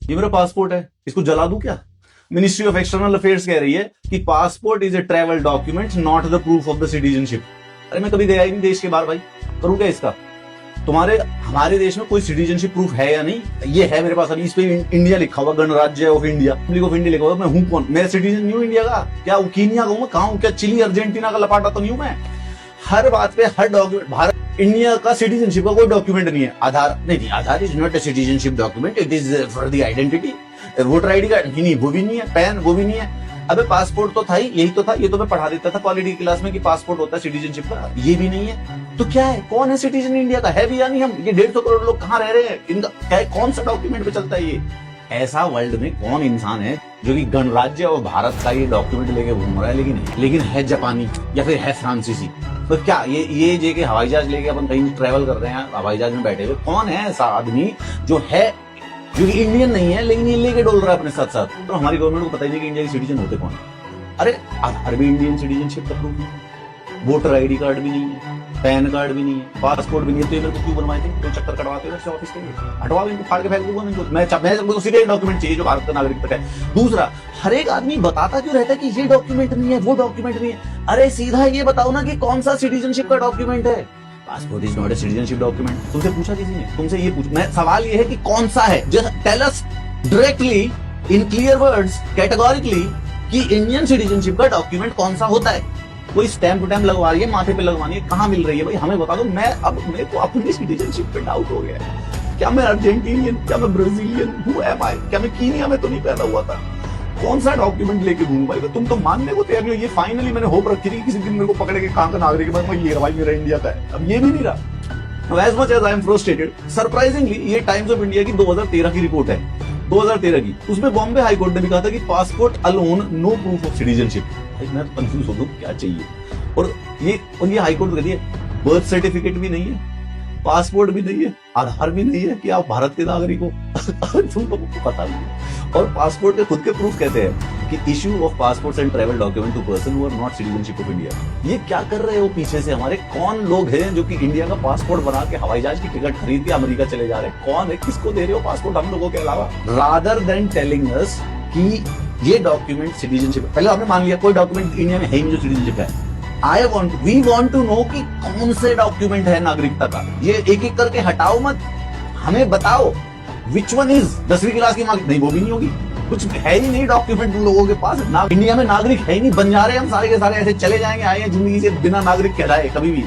ये मेरा पासपोर्ट है, इसको जला दूं क्या? मिनिस्ट्री ऑफ एक्सटर्नल अफेयर्स कह रही है कि passport is a travel document not the proof of the citizenship. अरे मैं कभी गया ही नहीं देश के बाहर भाई, करूं क्या इसका? तुम्हारे हमारे देश में कोई सिटीजनशिप प्रूफ है या नहीं? ये है मेरे पास, अभी इस पे इंडिया लिखा हुआ, गणराज्य of India, Republic of India लिखा हुआ। मैं हूं कौन? मैं सिटीजन नहीं हूं इंडिया का? क्या कीनिया का हूं? कहां हूं? क्या चिली अर्जेंटीना का लपाटा तो नहीं हूं मैं? हर बात पे हर डॉक्यूमेंट, भारत इंडिया का सिटीजनशिप का कोई डॉक्यूमेंट नहीं है। आधार नहीं, Aadhaar is not a citizenship document, it is for the identity. Voter ID card नहीं, वो भी नहीं है। पैन वो भी नहीं है। अबे पासपोर्ट तो था ही, यही तो था, ये तो मैं पढ़ा देता था क्वालिटी क्लास में कि पासपोर्ट होता है सिटीजनशिप का, ये भी नहीं है। तो क्या है? कौन है सिटीजन इंडिया का? है भी या नहीं? हम ये 150 करोड़ लोग कहाँ रह रहे हैं? इनका क्या है? कौन सा डॉक्यूमेंट पे चलता है ये? ऐसा वर्ल्ड में कौन इंसान है जो कि गणराज्य और भारत का ये डॉक्यूमेंट लेके घूम रहा है, लेकिन है जापानी या फिर है फ्रांसीसी? तो क्या ये जे के हवाई जहाज लेके अपन कहीं ट्रेवल कर रहे हैं, हवाई जहाज में बैठे हुए, कौन है ऐसा आदमी जो है, जो कि इंडियन नहीं है लेकिन ये लेके डोल रहा है अपने साथ साथ? तो हमारी गवर्नमेंट को पता ही नहीं कि इंडिया के सिटीजन होते कौन है। अरे आधार भी इंडियन सिटीजनशिप का प्रूफ नहीं है, वोटर आईडी कार्ड भी नहीं है, पैन कार्ड भी नहीं है, पासपोर्ट भी नहीं है। तो ये मेरे को क्यों बनवाए थे? तो चक्कर कटवाते हो ऑफिस के लिए? हटवाओ इनको, फाड़ के फेंक दूंगा इनको। मैं सीधे डॉक्यूमेंट चाहिए जो भारत का नागरिक तक है। दूसरा, हर एक आदमी बताता क्यों रहता है कि ये डॉक्यूमेंट नहीं है, वो डॉक्यूमेंट नहीं है? अरे सीधा ये बताओ ना कि कौन सा सिटीजनशिप का डॉक्यूमेंट है। Passport is not a citizenship document. तुमसे पूछा किसी ने? तुमसे ये पूछ, मैं सवाल ये है कि कौन सा है? Just tell us directly in clear words, categorically, कि इंडियन सिटीजनशिप का डॉक्यूमेंट कौन सा होता है। कोई स्टैम्प टू टैम्प लगवा रही है, माथे पे लगवानी है, कहाँ मिल रही है भाई? हमें बता दो। मैं अब मेरे को अपनी सिटीजनशिप पे डाउट हो गया है। क्या मैं अर्जेंटीनियन, क्या मैं ब्राजीलियन हूँ? क्या मैं कीनिया में तो नहीं पैदा हुआ था? कौन सा डॉक्यूमेंट लेके घूमूं भाई? तुम तो मानने को तैयार नहीं हो। ये फाइनली मैंने होप रखी थी कि किसी दिन मेरे को पकड़े के कहाँ का नागरिक है, ये भाई मेरा इंडिया का है। अब ये भी नहीं रहा। As much as I am frustrated, surprisingly, ये टाइम्स ऑफ इंडिया की 2013 की रिपोर्ट है, 2013 की। उसमें बॉम्बे हाई कोर्ट ने भी कहा था कि passport alone no proof of citizenship. भाई मैं कंफ्यूज हो गया, क्या चाहिए? और ये हाई कोर्ट कहती है बर्थ सर्टिफिकेट भी नहीं है, पासपोर्ट भी नहीं है, आधार भी नहीं है कि आप भारत के नागरिक हो। तुम लोगों को पता नहीं है। और पासपोर्ट के खुद के प्रूफ कहते हैं कि issue of passports and travel document to person who are not citizenship of India. ये क्या कर रहे हो पीछे से? हमारे कौन लोग हैं जो कि इंडिया का पासपोर्ट बना के हवाई जहाज की टिकट खरीद के अमेरिका चले जा रहे हैं? कौन है? किसको दे रहे हो पासपोर्ट हम लोगों के अलावा? रादर देन टेलिंग अस कि ये डॉक्यूमेंट सिटीजनशिप, पहले आपने मान लिया कोई डॉक्यूमेंट इंडिया में है ही नहीं जो सिटीजनशिप है। वी वांट टू नो कि कौन से डॉक्यूमेंट है नागरिकता का। ये एक एक करके हटाओ मत, हमें बताओ विच वन इज। 10वीं क्लास की मार्क नहीं, वो भी नहीं होगी। कुछ है ही नहीं डॉक्यूमेंट लोगों के पास। इंडिया में नागरिक है ही नहीं, बन जा रहे हैं हम सारे के सारे, ऐसे चले जाएंगे, आए हैं जिंदगी से बिना नागरिक कहलाए कभी भी।